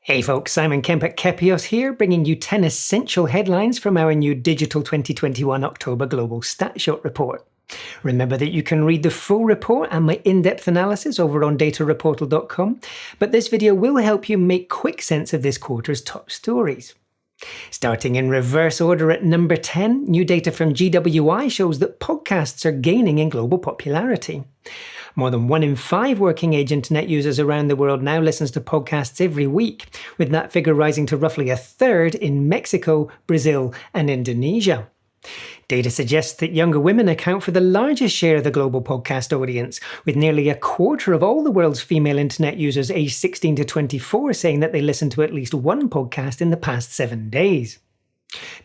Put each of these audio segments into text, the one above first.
Hey folks, Simon Kemp at Kepios here, bringing you 10 essential headlines from our new Digital 2021 October Global Statshot Report. Remember that you can read the full report and my in-depth analysis over on DataReportal.com, but this video will help you make quick sense of this quarter's top stories. Starting in reverse order at number 10, new data from GWI shows that podcasts are gaining in global popularity. More than 1 in 5 working-age internet users around the world now listens to podcasts every week, with that figure rising to roughly a third in Mexico, Brazil, and Indonesia. Data suggests that younger women account for the largest share of the global podcast audience, with nearly a quarter of all the world's female internet users aged 16 to 24 saying that they listen to at least one podcast in the past 7 days.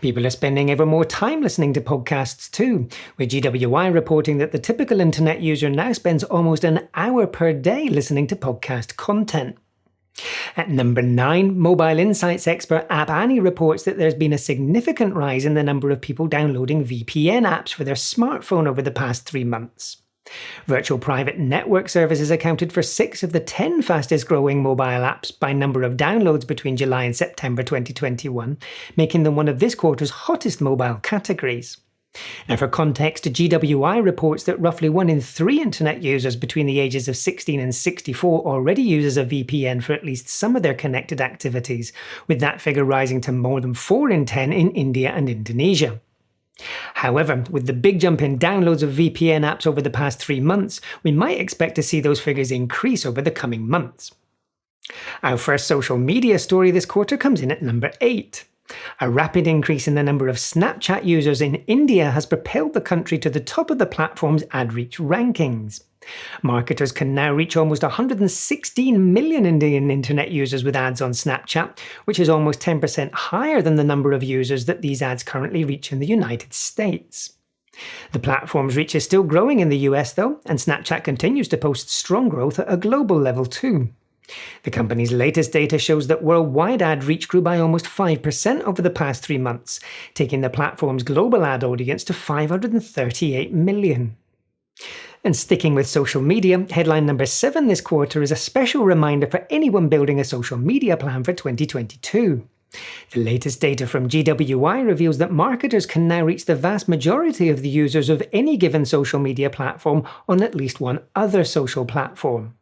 People are spending ever more time listening to podcasts too, with GWI reporting that the typical internet user now spends almost an hour per day listening to podcast content. At number 9, mobile insights expert App Annie reports that there's been a significant rise in the number of people downloading VPN apps for their smartphone over the past 3 months. Virtual private network services accounted for 6 of the 10 fastest growing mobile apps by number of downloads between July and September 2021, making them one of this quarter's hottest mobile categories. Now, for context, GWI reports that roughly 1 in 3 internet users between the ages of 16 and 64 already uses a VPN for at least some of their connected activities, with that figure rising to more than 4 in 10 in India and Indonesia. However, with the big jump in downloads of VPN apps over the past 3 months, we might expect to see those figures increase over the coming months. Our first social media story this quarter comes in at number 8. A rapid increase in the number of Snapchat users in India has propelled the country to the top of the platform's ad reach rankings. Marketers can now reach almost 116 million Indian internet users with ads on Snapchat, which is almost 10% higher than the number of users that these ads currently reach in the United States. The platform's reach is still growing in the US though, and Snapchat continues to post strong growth at a global level too. The company's latest data shows that worldwide ad reach grew by almost 5% over the past 3 months, taking the platform's global ad audience to 538 million. And sticking with social media, headline number 7 this quarter is a special reminder for anyone building a social media plan for 2022. The latest data from GWI reveals that marketers can now reach the vast majority of the users of any given social media platform on at least one other social platform.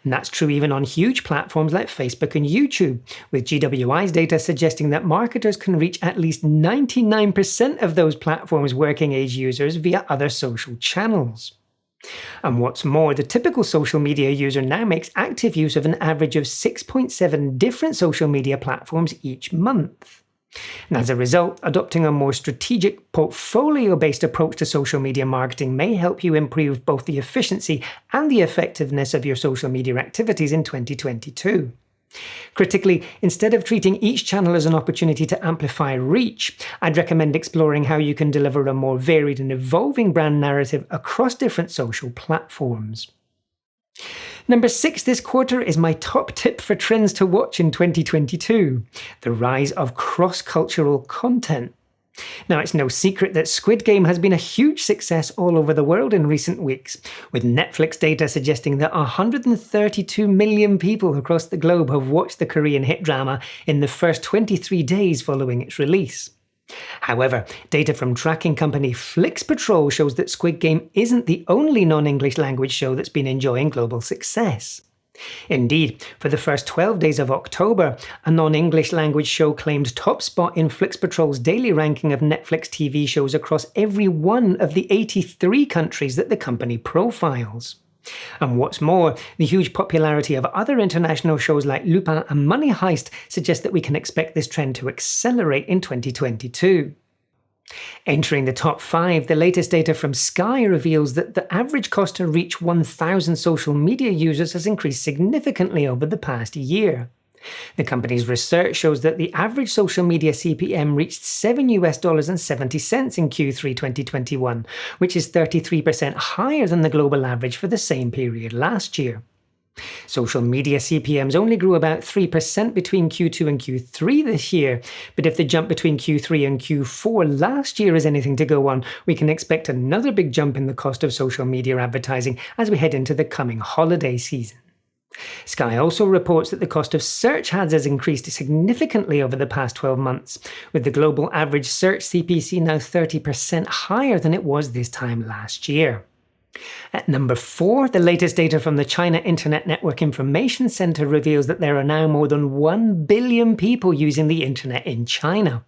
And that's true even on huge platforms like Facebook and YouTube, with GWI's data suggesting that marketers can reach at least 99% of those platforms' working-age users via other social channels. And what's more, the typical social media user now makes active use of an average of 6.7 different social media platforms each month. And as a result, adopting a more strategic, portfolio-based approach to social media marketing may help you improve both the efficiency and the effectiveness of your social media activities in 2022. Critically, instead of treating each channel as an opportunity to amplify reach, I'd recommend exploring how you can deliver a more varied and evolving brand narrative across different social platforms. Number 6 this quarter is my top tip for trends to watch in 2022, the rise of cross-cultural content. Now, it's no secret that Squid Game has been a huge success all over the world in recent weeks, with Netflix data suggesting that 132 million people across the globe have watched the Korean hit drama in the first 23 days following its release. However, data from tracking company FlixPatrol shows that Squid Game isn't the only non-English language show that's been enjoying global success. Indeed, for the first 12 days of October, a non-English language show claimed top spot in FlixPatrol's daily ranking of Netflix TV shows across every one of the 83 countries that the company profiles. And what's more, the huge popularity of other international shows like Lupin and Money Heist suggests that we can expect this trend to accelerate in 2022. Entering the top 5, the latest data from Sky reveals that the average cost to reach 1,000 social media users has increased significantly over the past year. The company's research shows that the average social media CPM reached $7.70 in Q3 2021, which is 33% higher than the global average for the same period last year. Social media CPMs only grew about 3% between Q2 and Q3 this year, but if the jump between Q3 and Q4 last year is anything to go on, we can expect another big jump in the cost of social media advertising as we head into the coming holiday season. Sky also reports that the cost of search ads has increased significantly over the past 12 months, with the global average search CPC now 30% higher than it was this time last year. At number 4, the latest data from the China Internet Network Information Center reveals that there are now more than 1 billion people using the internet in China.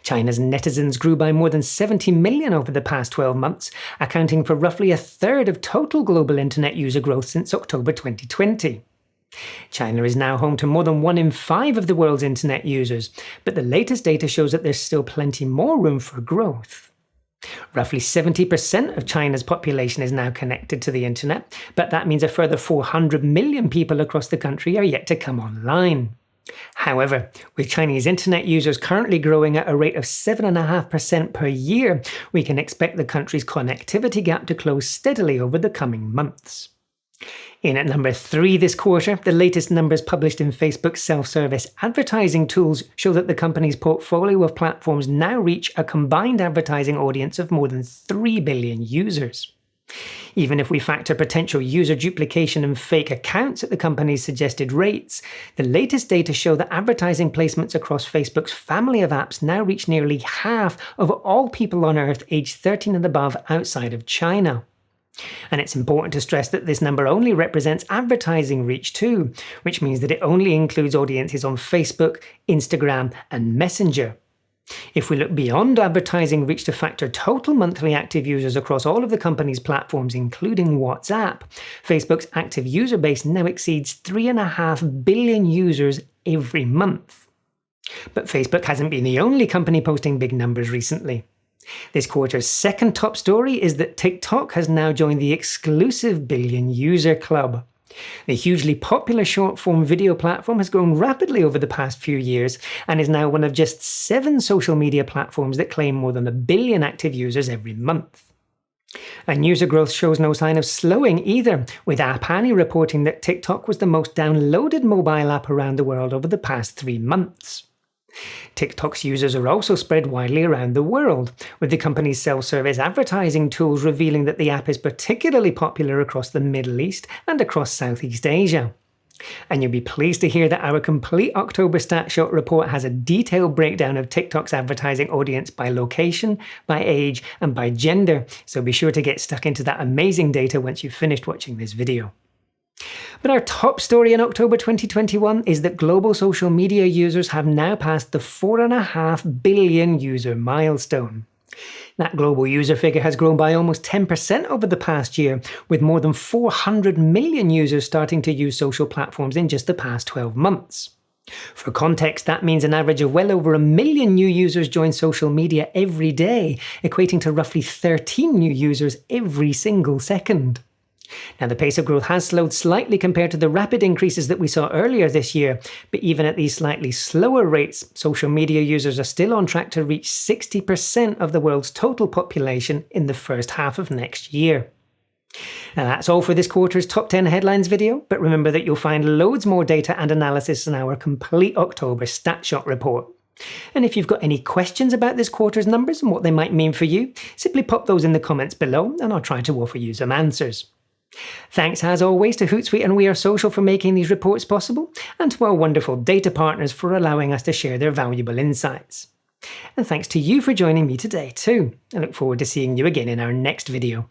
China's netizens grew by more than 70 million over the past 12 months, accounting for roughly a third of total global internet user growth since October 2020. China is now home to more than 1 in 5 of the world's internet users, but the latest data shows that there's still plenty more room for growth. Roughly 70% of China's population is now connected to the internet, but that means a further 400 million people across the country are yet to come online. However, with Chinese internet users currently growing at a rate of 7.5% per year, we can expect the country's connectivity gap to close steadily over the coming months. In at number 3 this quarter, the latest numbers published in Facebook's self-service advertising tools show that the company's portfolio of platforms now reach a combined advertising audience of more than 3 billion users. Even if we factor potential user duplication and fake accounts at the company's suggested rates, the latest data show that advertising placements across Facebook's family of apps now reach nearly half of all people on Earth aged 13 and above outside of China. And it's important to stress that this number only represents advertising reach too, which means that it only includes audiences on Facebook, Instagram, and Messenger. If we look beyond advertising reach to factor total monthly active users across all of the company's platforms, including WhatsApp, Facebook's active user base now exceeds 3.5 billion users every month. But Facebook hasn't been the only company posting big numbers recently. This quarter's second top story is that TikTok has now joined the exclusive billion user club. The hugely popular short-form video platform has grown rapidly over the past few years and is now one of just 7 social media platforms that claim more than 1 billion active users every month. And user growth shows no sign of slowing either, with App Annie reporting that TikTok was the most downloaded mobile app around the world over the past 3 months. TikTok's users are also spread widely around the world, with the company's self-service advertising tools revealing that the app is particularly popular across the Middle East and across Southeast Asia. And you'll be pleased to hear that our complete October Statshot report has a detailed breakdown of TikTok's advertising audience by location, by age, and by gender, so be sure to get stuck into that amazing data once you've finished watching this video. But our top story in October 2021 is that global social media users have now passed the 4.5 billion user milestone. That global user figure has grown by almost 10% over the past year, with more than 400 million users starting to use social platforms in just the past 12 months. For context, that means an average of well over 1 million new users join social media every day, equating to roughly 13 new users every single second. Now, the pace of growth has slowed slightly compared to the rapid increases that we saw earlier this year, but even at these slightly slower rates, social media users are still on track to reach 60% of the world's total population in the first half of next year. Now, that's all for this quarter's Top 10 Headlines video, but remember that you'll find loads more data and analysis in our complete October Statshot report. And if you've got any questions about this quarter's numbers and what they might mean for you, simply pop those in the comments below and I'll try to offer you some answers. Thanks as always to Hootsuite and We Are Social for making these reports possible, and to our wonderful data partners for allowing us to share their valuable insights. And thanks to you for joining me today too. I look forward to seeing you again in our next video.